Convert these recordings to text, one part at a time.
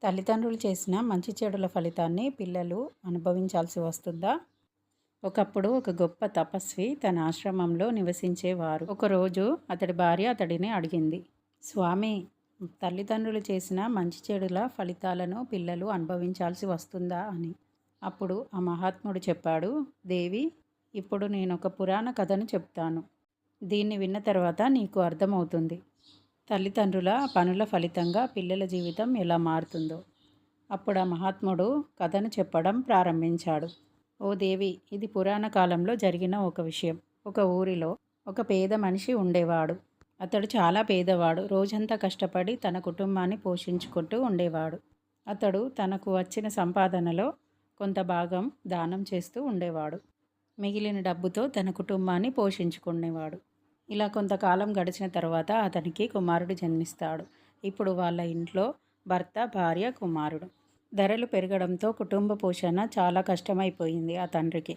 తల్లిదండ్రులు చేసిన మంచి చెడుల ఫలితాన్ని పిల్లలు అనుభవించాల్సి వస్తుందా? ఒకప్పుడు ఒక గొప్ప తపస్వి తన ఆశ్రమంలో నివసించేవారు. ఒకరోజు అతడి భార్య అతడిని అడిగింది, స్వామి, తల్లిదండ్రులు చేసిన మంచి చెడుల ఫలితాలను పిల్లలు అనుభవించాల్సి వస్తుందా అని. అప్పుడు ఆ మహాత్ముడు చెప్పాడు, దేవి, ఇప్పుడు నేను ఒక పురాణ కథను చెప్తాను. దీన్ని విన్న తర్వాత నీకు అర్థమవుతుంది తల్లిదండ్రుల పనుల ఫలితంగా పిల్లల జీవితం ఎలా మారుతుందో. అప్పుడు ఆ మహాత్ముడు కథను చెప్పడం ప్రారంభించాడు. ఓ దేవి, ఇది పురాణ కాలంలో జరిగిన ఒక విషయం. ఒక ఊరిలో ఒక పేద మనిషి ఉండేవాడు. అతడు చాలా పేదవాడు. రోజంతా కష్టపడి తన కుటుంబాన్ని పోషించుకుంటూ ఉండేవాడు. అతడు తనకు వచ్చిన సంపాదనలో కొంత భాగం దానం చేస్తూ ఉండేవాడు. మిగిలిన డబ్బుతో తన కుటుంబాన్ని పోషించుకునేవాడు. ఇలా కొంతకాలం గడిచిన తర్వాత అతనికి కుమారుడు జన్మిస్తాడు. ఇప్పుడు వాళ్ళ ఇంట్లో భర్త, భార్య, కుమారుడు. ధరలు పెరగడంతో కుటుంబ పోషణ చాలా కష్టమైపోయింది ఆ తండ్రికి.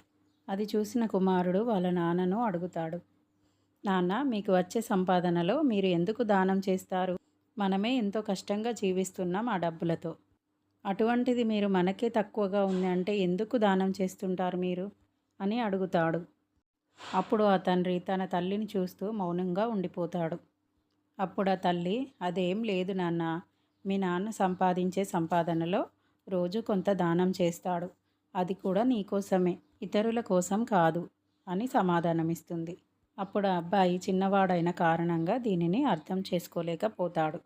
అది చూసిన కుమారుడు వాళ్ళ నాన్నను అడుగుతాడు, నాన్న, మీకు వచ్చే సంపాదనలో మీరు ఎందుకు దానం చేస్తారు? మనమే ఎంతో కష్టంగా జీవిస్తున్నాం ఆ డబ్బులతో. అటువంటిది మీరు మనకే తక్కువగా ఉంది అంటే ఎందుకు దానం చేస్తుంటారు మీరు అని అడుగుతాడు. అప్పుడు ఆ తండ్రి తన తల్లిని చూస్తూ మౌనంగా ఉండిపోతాడు. అప్పుడు ఆ తల్లి, అదేం లేదు నాన్న, మీ నాన్న సంపాదించే సంపాదనలో రోజు కొంత దానం చేస్తాడు. అది కూడా నీకోసమే, ఇతరుల కోసం కాదు అని సమాధానమిస్తుంది. అప్పుడు ఆ అబ్బాయి చిన్నవాడైన కారణంగా దీనిని అర్థం చేసుకోలేకపోతాడు.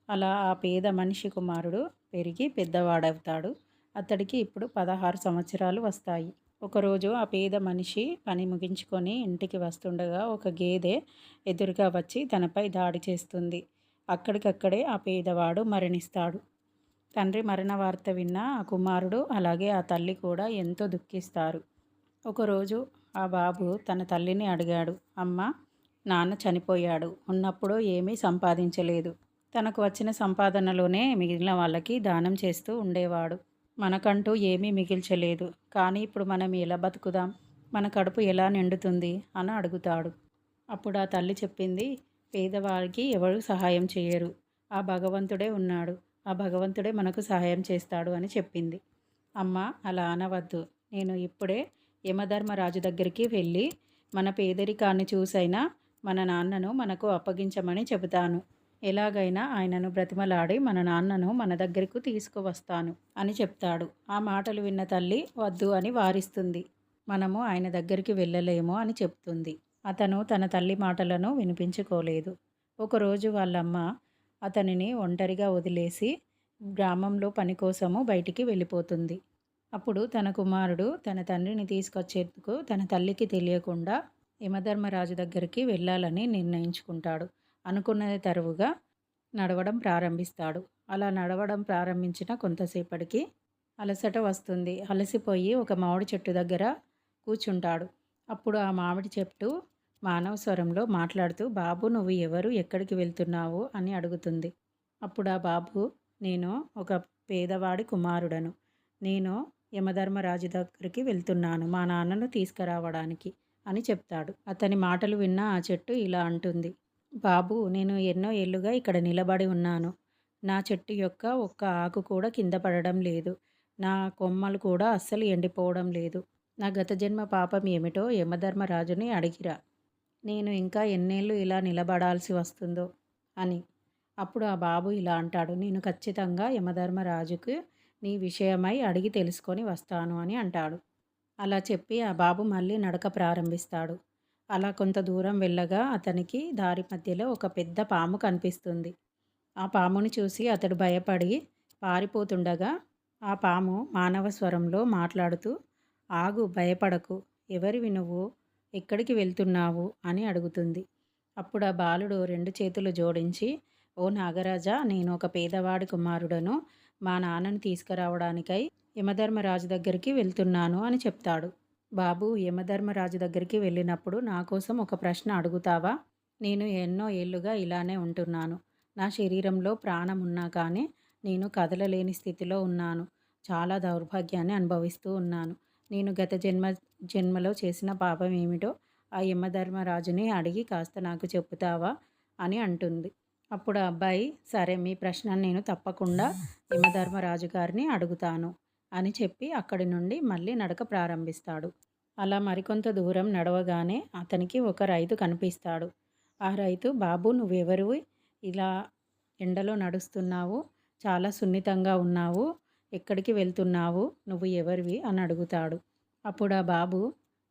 అలా ఆ పేద మనిషి కుమారుడు పెరిగి పెద్దవాడవుతాడు. అతడికి ఇప్పుడు 16 సంవత్సరాలు వస్తాయి. ఒకరోజు ఆ పేద మనిషి పని ముగించుకొని ఇంటికి వస్తుండగా ఒక గేదె ఎదురుగా వచ్చి తనపై దాడి చేస్తుంది. అక్కడికక్కడే ఆ పేదవాడు మరణిస్తాడు. తండ్రి మరణ వార్త విన్న ఆ కుమారుడు అలాగే ఆ తల్లి కూడా ఎంతో దుఃఖిస్తారు. ఒకరోజు ఆ బాబు తన తల్లిని అడిగాడు, అమ్మ, నాన్న చనిపోయాడు. ఉన్నప్పుడు ఏమీ సంపాదించలేదు. తనకు వచ్చిన సంపాదనలోనే మిగిలిన వాళ్ళకి దానం చేస్తూ ఉండేవాడు. మనకంటూ ఏమీ మిగిల్చలేదు. కానీ ఇప్పుడు మనం ఎలా బతుకుదాం? మన కడుపు ఎలా నిండుతుంది అని అడుగుతాడు. అప్పుడు ఆ తల్లి చెప్పింది, పేదవారికి ఎవరు సహాయం చేయరు. ఆ భగవంతుడే ఉన్నాడు. ఆ భగవంతుడే మనకు సహాయం చేస్తాడు అని చెప్పింది. అమ్మ, అలా అనవద్దు. నేను ఇప్పుడే యమధర్మరాజు దగ్గరికి వెళ్ళి మన పేదరికాన్ని చూసైనా మన నాన్నను మనకు అప్పగించమని చెబుతాను. ఎలాగైనా ఆయనను బ్రతిమలాడి మన నాన్నను మన దగ్గరకు తీసుకువస్తాను అని చెప్తాడు. ఆ మాటలు విన్న తల్లి వద్దు అని వారిస్తుంది. మనము ఆయన దగ్గరికి వెళ్ళలేము అని చెప్తుంది. అతను తన తల్లి మాటలను వినిపించుకోలేదు. ఒకరోజు వాళ్ళమ్మ అతనిని ఒంటరిగా వదిలేసి గ్రామంలో పని కోసము బయటికి వెళ్ళిపోతుంది. అప్పుడు తన కుమారుడు తన తండ్రిని తీసుకొచ్చేందుకు తన తల్లికి తెలియకుండా యమధర్మరాజు దగ్గరికి వెళ్ళాలని నిర్ణయించుకుంటాడు. అనుకున్నది తరువుగా నడవడం ప్రారంభిస్తాడు. అలా నడవడం ప్రారంభించిన కొంతసేపటికి అలసట వస్తుంది. అలసిపోయి ఒక మామిడి చెట్టు దగ్గర కూర్చుంటాడు. అప్పుడు ఆ మామిడి చెట్టు మానవ స్వరంలో మాట్లాడుతూ, బాబు, నువ్వు ఎవరు, ఎక్కడికి వెళ్తున్నావు అని అడుగుతుంది. అప్పుడు ఆ బాబు, నేను ఒక పేదవాడి కుమారుడను. నేను యమధర్మరాజు దగ్గరికి వెళ్తున్నాను మా నాన్నను తీసుకురావడానికి అని చెప్తాడు. అతని మాటలు విన్న ఆ చెట్టు ఇలా అంటుంది, బాబు, నేను ఎన్నో ఏళ్ళుగా ఇక్కడ నిలబడి ఉన్నాను. నా చెట్టు యొక్క ఒక్క ఆకు కూడా కింద పడడం లేదు. నా కొమ్మలు కూడా అస్సలు ఎండిపోవడం లేదు. నా గత జన్మ పాపం ఏమిటో యమధర్మరాజుని అడిగిరా. నేను ఇంకా ఎన్నేళ్ళు ఇలా నిలబడాల్సి వస్తుందో అని. అప్పుడు ఆ బాబు ఇలా అంటాడు, నేను ఖచ్చితంగా యమధర్మరాజుకు నీ విషయమై అడిగి తెలుసుకొని వస్తాను అని అంటాడు. అలా చెప్పి ఆ బాబు మళ్ళీ నడక ప్రారంభిస్తాడు. అలా కొంత దూరం వెళ్ళగా అతనికి దారి మధ్యలో ఒక పెద్ద పాము కనిపిస్తుంది. ఆ పాముని చూసి అతడు భయపడి పారిపోతుండగా ఆ పాము మానవ స్వరంలో మాట్లాడుతూ, ఆగు, భయపడకు, ఎవరివి నువ్వు, ఎక్కడికి వెళ్తున్నావు అని అడుగుతుంది. అప్పుడు ఆ బాలుడు 2 చేతులు జోడించి, ఓ నాగరాజా, నేను ఒక పేదవాడి కుమారుడను. మా నాన్నను తీసుకురావడానికై యమధర్మరాజు దగ్గరికి వెళ్తున్నాను అని చెప్తాడు. బాబు, యమధర్మరాజు దగ్గరికి వెళ్ళినప్పుడు నా కోసం ఒక ప్రశ్న అడుగుతావా? నేను ఎన్నో ఏళ్ళుగా ఇలానే ఉంటున్నాను. నా శరీరంలో ప్రాణం ఉన్నా కానీ నేను కదలలేని స్థితిలో ఉన్నాను. చాలా దౌర్భాగ్యాన్ని అనుభవిస్తూ ఉన్నాను. నేను గత జన్మలో చేసిన పాపం ఏమిటో ఆ యమధర్మరాజుని అడిగి కాస్త నాకు చెబుతావా అని అంటుంది. అప్పుడు ఆ అబ్బాయి, సరే మీ ప్రశ్నను నేను తప్పకుండా యమధర్మరాజు గారిని అడుగుతాను అని చెప్పి అక్కడి నుండి మళ్ళీ నడక ప్రారంభిస్తాడు. అలా మరికొంత దూరం నడవగానే అతనికి ఒక రైతు కనిపిస్తాడు. ఆ రైతు, బాబు నువ్వెవరివి, ఇలా ఎండలో నడుస్తున్నావు, చాలా సున్నితంగా ఉన్నావు, ఎక్కడికి వెళ్తున్నావు, నువ్వు ఎవరివి అని అడుగుతాడు. అప్పుడు ఆ బాబు,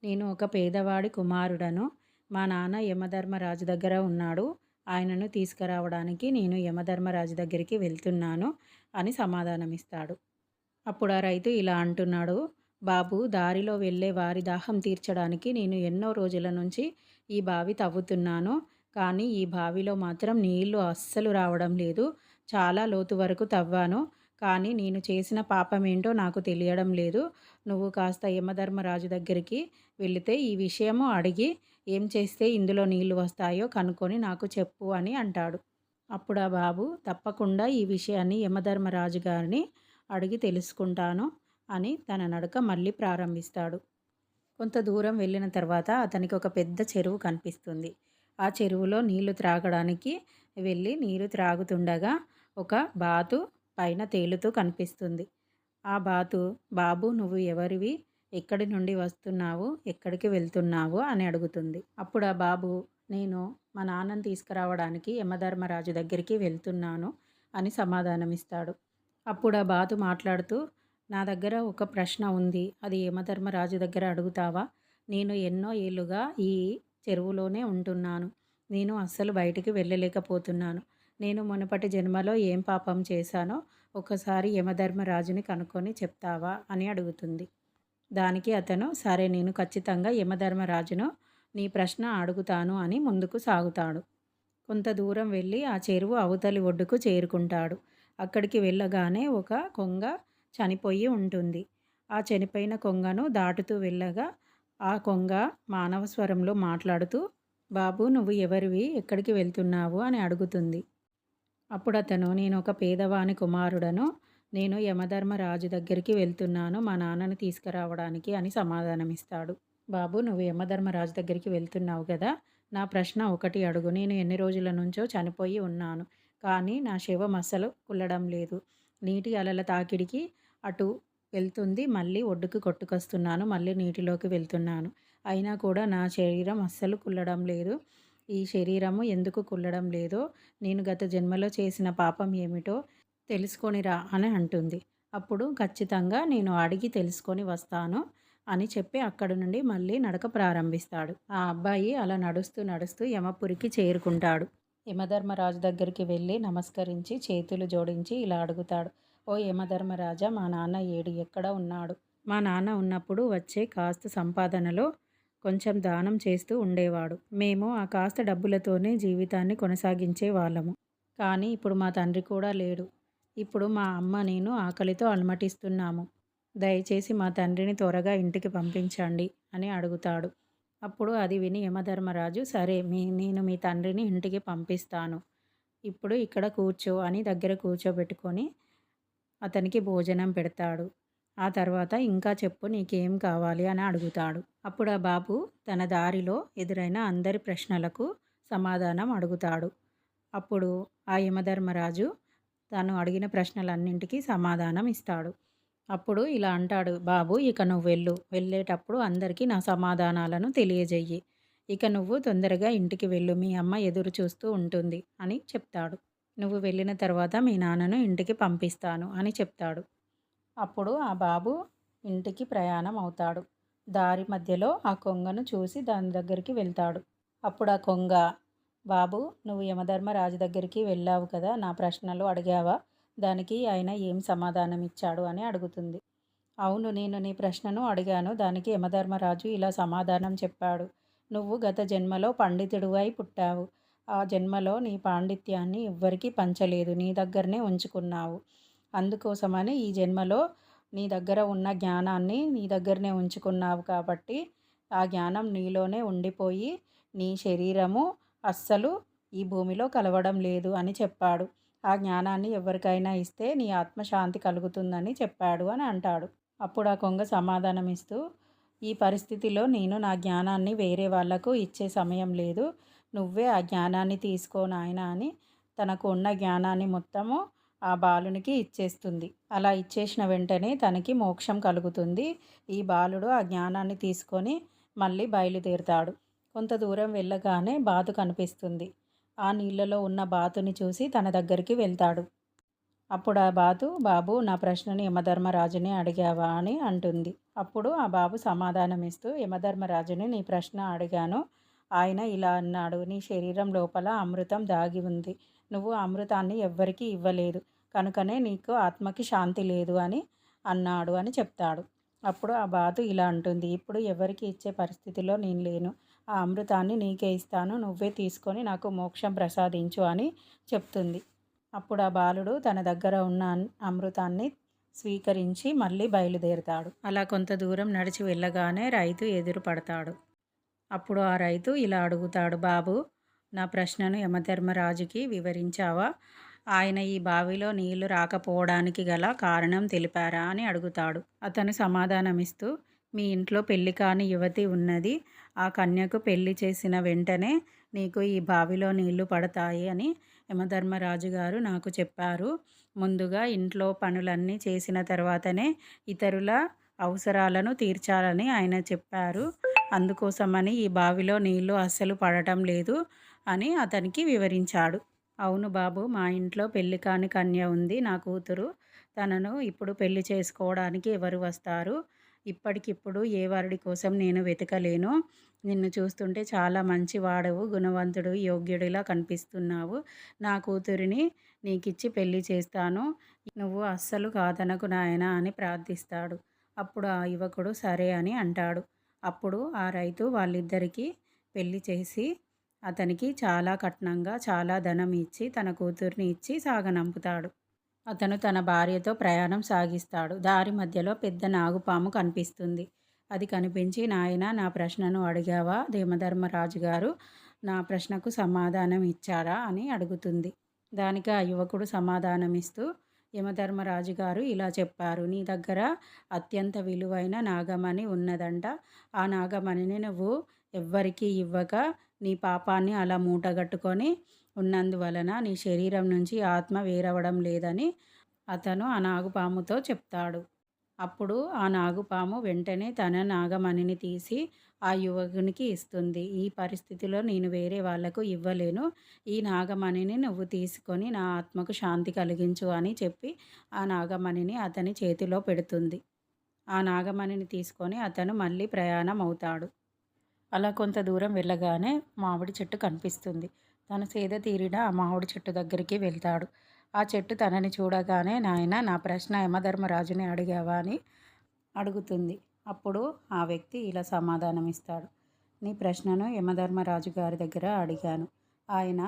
నేను ఒక పేదవాడి కుమారుడను, మా నాన్న యమధర్మరాజు దగ్గర ఉన్నాడు, ఆయనను తీసుకురావడానికి నేను యమధర్మరాజు దగ్గరికి వెళ్తున్నాను అని సమాధానమిస్తాడు. అప్పుడు ఆ రైతు ఇలా అంటున్నాడు, బాబు దారిలో వెళ్ళే వారి దాహం తీర్చడానికి నేను ఎన్నో రోజుల నుంచి ఈ బావి తవ్వుతున్నాను, కానీ ఈ బావిలో మాత్రం నీళ్లు అస్సలు రావడం లేదు. చాలా లోతు వరకు తవ్వాను, కానీ నేను చేసిన పాపమేంటో నాకు తెలియడం లేదు. నువ్వు కాస్త యమధర్మరాజు దగ్గరికి వెళితే ఈ విషయము అడిగి ఏం చేస్తే ఇందులో నీళ్లు వస్తాయో కనుక్కొని నాకు చెప్పు అని అంటాడు. అప్పుడు ఆ బాబు, తప్పకుండా ఈ విషయాన్ని యమధర్మరాజు గారిని అడిగి తెలుసుకుంటాను అని తన నడక మళ్ళీ ప్రారంభిస్తాడు. కొంత దూరం వెళ్ళిన తర్వాత అతనికి ఒక పెద్ద చెరువు కనిపిస్తుంది. ఆ చెరువులో నీళ్లు త్రాగడానికి వెళ్ళి నీరు త్రాగుతుండగా ఒక బాతు పైన తేలుతూ కనిపిస్తుంది. ఆ బాతు, బాబు నువ్వు ఎవరివి, ఎక్కడి నుండి వస్తున్నావు, ఎక్కడికి వెళ్తున్నావు అని అడుగుతుంది. అప్పుడు ఆ బాబు, నేను మా నాన్నని తీసుకురావడానికి యమధర్మరాజు దగ్గరికి వెళ్తున్నాను అని సమాధానమిస్తాడు. అప్పుడు ఆ బాతు మాట్లాడుతూ, నా దగ్గర ఒక ప్రశ్న ఉంది, అది యమధర్మరాజు దగ్గర అడుగుతావా? నేను ఎన్నో ఏళ్ళుగా ఈ చెరువులోనే ఉంటున్నాను, నేను అస్సలు బయటికి వెళ్ళలేకపోతున్నాను. నేను మునుపటి జన్మలో ఏం పాపం చేశానో ఒకసారి యమధర్మరాజుని కనుక్కొని చెప్తావా అని అడుగుతుంది. దానికి అతను, సరే నేను ఖచ్చితంగా యమధర్మరాజును నీ ప్రశ్న అడుగుతాను అని ముందుకు సాగుతాడు. కొంత దూరం వెళ్ళి ఆ చెరువు అవతలి ఒడ్డుకు చేరుకుంటాడు. అక్కడికి వెళ్ళగానే ఒక కొంగ చనిపోయి ఉంటుంది. ఆ చనిపోయిన కొంగను దాటుతూ వెళ్ళగా ఆ కొంగ మానవ స్వరంలో మాట్లాడుతూ, బాబు నువ్వు ఎవరివి, ఎక్కడికి వెళ్తున్నావు అని అడుగుతుంది. అప్పుడు అతను, నేను ఒక పేదవాని కుమారుడను, నేను యమధర్మరాజు దగ్గరికి వెళ్తున్నాను మా నాన్నని తీసుకురావడానికి అని సమాధానమిస్తాడు. బాబు నువ్వు యమధర్మరాజు దగ్గరికి వెళ్తున్నావు కదా, నా ప్రశ్న ఒకటి అడుగు. నేను ఎన్ని రోజుల నుంచో చనిపోయి ఉన్నాను, కానీ నా శవం అస్సలు కుల్లడం లేదు. నీటి అలల తాకిడికి అటు వెళ్తుంది, మళ్ళీ ఒడ్డుకు కొట్టుకొస్తున్నాను, మళ్ళీ నీటిలోకి వెళ్తున్నాను, అయినా కూడా నా శరీరం అస్సలు కుల్లడం లేదు. ఈ శరీరము ఎందుకు కుల్లడం లేదో, నేను గత జన్మలో చేసిన పాపం ఏమిటో తెలుసుకొనిరా అని అంటుంది. అప్పుడు ఖచ్చితంగా నేను అడిగి తెలుసుకొని వస్తాను అని చెప్పి అక్కడి నుండి మళ్ళీ నడక ప్రారంభిస్తాడు. ఆ అబ్బాయి అలా నడుస్తూ నడుస్తూ యమపురికి చేరుకుంటాడు. యమధర్మరాజు దగ్గరికి వెళ్ళి నమస్కరించి చేతులు జోడించి ఇలా అడుగుతాడు, ఓ యమధర్మరాజా, మా నాన్న ఏడు, ఎక్కడ ఉన్నాడు? మా నాన్న ఉన్నప్పుడు వచ్చే కాస్త సంపాదనలో కొంచెం దానం చేస్తూ ఉండేవాడు. మేము ఆ కాస్త డబ్బులతోనే జీవితాన్ని కొనసాగించే వాళ్ళము. కానీ ఇప్పుడు మా తండ్రి కూడా లేడు. ఇప్పుడు మా అమ్మ నేను ఆకలితో అలమటిస్తున్నాము. దయచేసి మా తండ్రిని త్వరగా ఇంటికి పంపించండి అని అడుగుతాడు. అప్పుడు అది విని యమధర్మరాజు, సరే నేను మీ తండ్రిని ఇంటికి పంపిస్తాను, ఇప్పుడు ఇక్కడ కూర్చో అని దగ్గర కూర్చోబెట్టుకొని అతనికి భోజనం పెడతాడు. ఆ తర్వాత ఇంకా చెప్పు నీకేం కావాలి అని అడుగుతాడు. అప్పుడు ఆ బాబు తన దారిలో ఎదురైన అందరి ప్రశ్నలకు సమాధానం అడుగుతాడు. అప్పుడు ఆ యమధర్మరాజు తను అడిగిన ప్రశ్నలన్నింటికీ సమాధానం ఇస్తాడు. అప్పుడు ఇలా అంటాడు, బాబు ఇక నువ్వు వెళ్ళేటప్పుడు అందరికీ నా సమాధానాలను తెలియజెయ్యి. ఇక నువ్వు తొందరగా ఇంటికి వెళ్ళు, మీ అమ్మ ఎదురు చూస్తూ ఉంటుంది అని చెప్తాడు. నువ్వు వెళ్ళిన తర్వాత మీ నాన్నను ఇంటికి పంపిస్తాను అని చెప్తాడు. అప్పుడు ఆ బాబు ఇంటికి ప్రయాణం అవుతాడు. దారి మధ్యలో ఆ కొంగను చూసి దాని దగ్గరికి వెళ్తాడు. అప్పుడు ఆ కొంగ, బాబు నువ్వు యమధర్మరాజు దగ్గరికి వెళ్ళావు కదా, నా ప్రశ్నలు అడిగావా, దానికి ఆయన ఏం సమాధానం ఇచ్చాడు అని అడుగుతుంది. అవును, నేను నీ ప్రశ్నను అడిగాను, దానికి యమధర్మరాజు ఇలా సమాధానం చెప్పాడు. నువ్వు గత జన్మలో పండితుడివై పుట్టావు, ఆ జన్మలో నీ పాండిత్యాన్ని ఎవ్వరికీ పంచలేదు, నీ దగ్గరనే ఉంచుకున్నావు. అందుకోసమని ఈ జన్మలో నీ దగ్గర ఉన్న జ్ఞానాన్ని నీ దగ్గరనే ఉంచుకున్నావు కాబట్టి ఆ జ్ఞానం నీలోనే ఉండిపోయి నీ శరీరము అస్సలు ఈ భూమిలో కలవడం లేదు అని చెప్పాడు. ఆ జ్ఞానాన్ని ఎవరికైనా ఇస్తే నీ ఆత్మశాంతి కలుగుతుందని చెప్పాడు అని అంటాడు. అప్పుడు ఆ కొంగ సమాధానం ఇస్తూ, ఈ పరిస్థితిలో నేను నా జ్ఞానాన్ని వేరే వాళ్లకు ఇచ్చే సమయం లేదు, నువ్వే ఆ జ్ఞానాన్ని తీసుకో నాయనా అని తనకు ఉన్న జ్ఞానాన్ని మొత్తము ఆ బాలునికి ఇచ్చేస్తుంది. అలా ఇచ్చేసిన వెంటనే తనకి మోక్షం కలుగుతుంది. ఈ బాలుడు ఆ జ్ఞానాన్ని తీసుకొని మళ్ళీ బయలుదేరుతాడు. కొంత దూరం వెళ్ళగానే బాతు కనిపిస్తుంది. ఆ నీళ్ళలో ఉన్న బాతుని చూసి తన దగ్గరికి వెళ్తాడు. అప్పుడు ఆ బాతు, బాబు నా ప్రశ్నని యమధర్మరాజుని అడిగావా అని అంటుంది. అప్పుడు ఆ బాబు సమాధానమిస్తూ, యమధర్మరాజుని నీ ప్రశ్న అడిగాను. ఆయన ఇలా అన్నాడు, నీ శరీరం లోపల అమృతం దాగి ఉంది. నువ్వు అమృతాన్ని ఎవ్వరికీ ఇవ్వలేదు, కనుకనే నీకు ఆత్మకి శాంతి లేదు అని అన్నాడు అని చెప్తాడు. అప్పుడు ఆ బాతు ఇలా అంటుంది, ఇప్పుడు ఎవరికి ఇచ్చే పరిస్థితిలో నేను లేను. ఆ అమృతాన్ని నీకే ఇస్తాను, నువ్వే తీసుకొని నాకు మోక్షం ప్రసాదించు అని చెప్తుంది. అప్పుడు ఆ బాలుడు తన దగ్గర ఉన్న అమృతాన్ని స్వీకరించి మళ్ళీ బయలుదేరుతాడు. అలా కొంత దూరం నడిచి వెళ్ళగానే రైతు ఎదురు పడతాడు. అప్పుడు ఆ రైతు ఇలా అడుగుతాడు, బాబు నా ప్రశ్నను యమధర్మరాజుకి వివరించావా? ఆయన ఈ బావిలో నీళ్లు రాకపోవడానికి గల కారణం తెలిపారా అని అడుగుతాడు. అతను సమాధానమిస్తూ, మీ ఇంట్లో పెళ్లి కాని యువతి ఉన్నది. ఆ కన్యకు పెళ్లి చేసిన వెంటనే నీకు ఈ బావిలో నీళ్లు పడతాయి అని యమధర్మరాజు గారు నాకు చెప్పారు. ముందుగా ఇంట్లో పనులన్నీ చేసిన తర్వాతనే ఇతరుల అవసరాలను తీర్చాలని ఆయన చెప్పారు. అందుకోసమని ఈ బావిలో నీళ్లు అస్సలు పడటం లేదు అని అతనికి వివరించాడు. అవును బాబు, మా ఇంట్లో పెళ్లి కాని కన్య ఉంది, నా కూతురు. తనను ఇప్పుడు పెళ్లి చేసుకోవడానికి ఎవరు వస్తారు? ఇప్పటికిప్పుడు ఏ వరుడి కోసం నేను వెతకలేను. నిన్ను చూస్తుంటే చాలా మంచివాడవు, గుణవంతుడు, యోగ్యుడిలా కనిపిస్తున్నావు. నా కూతురిని నీకిచ్చి పెళ్లి చేస్తాను. నువ్వు అస్సలు కాదనకు నాయనా అని ప్రార్థిస్తాడు. అప్పుడు ఆ యువకుడు సరే అని అంటాడు. అప్పుడు ఆ రైతు వాళ్ళిద్దరికీ పెళ్లి చేసి అతనికి చాలా కట్నంగా చాలా ధనం ఇచ్చి తన కూతుర్ని ఇచ్చి సాగనంపుతాడు. అతను తన భార్యతో ప్రయాణం సాగిస్తాడు. దారి మధ్యలో పెద్ద నాగుపాము కనిపిస్తుంది. అది కనిపించి, నాయన నా ప్రశ్నను అడిగావా? యమధర్మరాజు గారు నా ప్రశ్నకు సమాధానం ఇచ్చారా అని అడుగుతుంది. దానికి ఆ యువకుడు సమాధానమిస్తూ, యమధర్మరాజు గారు ఇలా చెప్పారు, నీ దగ్గర అత్యంత విలువైన నాగమణి ఉన్నదంట. ఆ నాగమణిని నువ్వు ఎవ్వరికీ ఇవ్వక నీ పాపాన్ని అలా మూటగట్టుకొని ఉన్నందువలన నీ శరీరం నుంచి ఆత్మ వేరవడం లేదని అతను ఆ నాగుపాముతో చెప్తాడు. అప్పుడు ఆ నాగుపాము వెంటనే తన నాగమణిని తీసి ఆ యువకునికి ఇస్తుంది. ఈ పరిస్థితిలో నేను వేరే వాళ్లకు ఇవ్వలేను. ఈ నాగమణిని నువ్వు తీసుకొని నా ఆత్మకు శాంతి కలిగించు అని చెప్పి ఆ నాగమణిని అతని చేతిలో పెడుతుంది. ఆ నాగమణిని తీసుకొని అతను మళ్ళీ ప్రయాణం అవుతాడు. అలా కొంత దూరం వెళ్ళగానే మామిడి చెట్టు కనిపిస్తుంది. తన సేద తీరిన ఆ మామిడి చెట్టు దగ్గరికి వెళ్తాడు. ఆ చెట్టు తనని చూడగానే, నాయన నా ప్రశ్న యమధర్మరాజుని అడిగావా అని అడుగుతుంది. అప్పుడు ఆ వ్యక్తి ఇలా సమాధానం ఇస్తాడు, నీ ప్రశ్నను యమధర్మరాజు గారి దగ్గర అడిగాను. ఆయన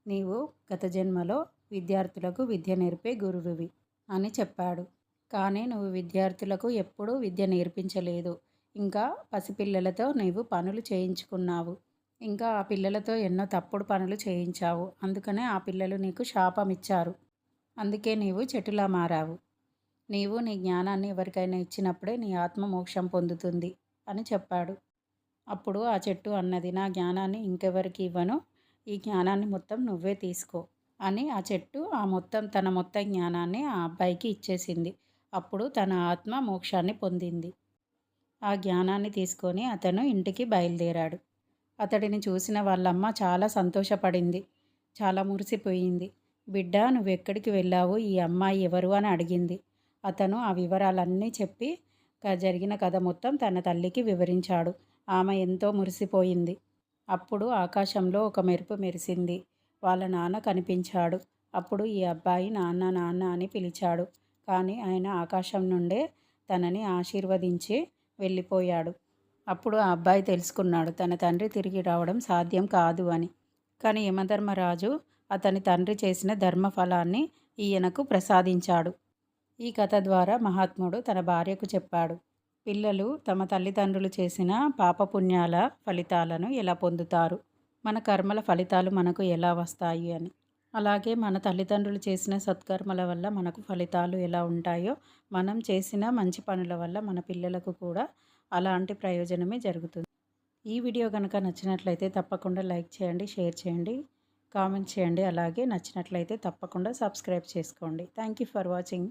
నీవు గత జన్మలో విద్యార్థులకు విద్య నేర్పే గురువువి అని చెప్పాడు. కానీ నువ్వు విద్యార్థులకు ఎప్పుడూ విద్య నేర్పించలేదు. ఇంకా పసిపిల్లలతో నీవు పనులు చేయించుకున్నావు. ఇంకా ఆ పిల్లలతో ఎన్నో తప్పుడు పనులు చేయించావు. అందుకనే ఆ పిల్లలు నీకు శాపం ఇచ్చారు. అందుకే నీవు చెట్టులా మారావు. నీవు నీ జ్ఞానాన్ని ఎవరికైనా ఇచ్చినప్పుడే నీ ఆత్మ మోక్షం పొందుతుంది అని చెప్పాడు. అప్పుడు ఆ చెట్టు అన్నది, నా జ్ఞానాన్ని ఇంకెవరికి ఇవ్వను, ఈ జ్ఞానాన్ని మొత్తం నువ్వే తీసుకో అని ఆ చెట్టు తన మొత్తం జ్ఞానాన్ని ఆ అబ్బాయికి ఇచ్చేసింది. అప్పుడు తన ఆత్మ మోక్షాన్ని పొందింది. ఆ జ్ఞానాన్ని తీసుకొని అతను ఇంటికి బయలుదేరాడు. అతడిని చూసిన వాళ్ళమ్మ చాలా సంతోషపడింది, చాలా మురిసిపోయింది. బిడ్డ, నువ్వెక్కడికి వెళ్ళావు? ఈ అమ్మాయి ఎవరు అని అడిగింది. అతను ఆ వివరాలన్నీ చెప్పి జరిగిన కథ మొత్తం తన తల్లికి వివరించాడు. ఆమె ఎంతో మురిసిపోయింది. అప్పుడు ఆకాశంలో ఒక మెరుపు మెరిసింది. వాళ్ళ నాన్న కనిపించాడు. అప్పుడు ఈ అబ్బాయి నాన్న నాన్న అని పిలిచాడు. కానీ ఆయన ఆకాశం నుండే తనని ఆశీర్వదించి వెళ్ళిపోయాడు. అప్పుడు ఆ అబ్బాయి తెలుసుకున్నాడు, తన తండ్రి తిరిగి రావడం సాధ్యం కాదు అని. కానీ యమధర్మరాజు అతని తండ్రి చేసిన ధర్మఫలాన్ని ఈయనకు ప్రసాదించాడు. ఈ కథ ద్వారా మహాత్ముడు తన భార్యకు చెప్పాడు, పిల్లలు తమ తల్లిదండ్రులు చేసిన పాపపుణ్యాల ఫలితాలను ఎలా పొందుతారు, మన కర్మల ఫలితాలు మనకు ఎలా వస్తాయి అని. అలాగే మన తల్లిదండ్రులు చేసిన సత్కర్మల వల్ల మనకు ఫలితాలు ఎలా ఉంటాయో, మనం చేసిన మంచి పనుల వల్ల మన పిల్లలకు కూడా అలాంటి ప్రయోజనమే జరుగుతుంది. ఈ వీడియో కనుక నచ్చినట్లయితే తప్పకుండా లైక్ చేయండి, షేర్ చేయండి. కామెంట్ చేయండి. అలాగే నచ్చినట్లయితే తప్పకుండా సబ్స్క్రైబ్ చేసుకోండి. Thank you for watching.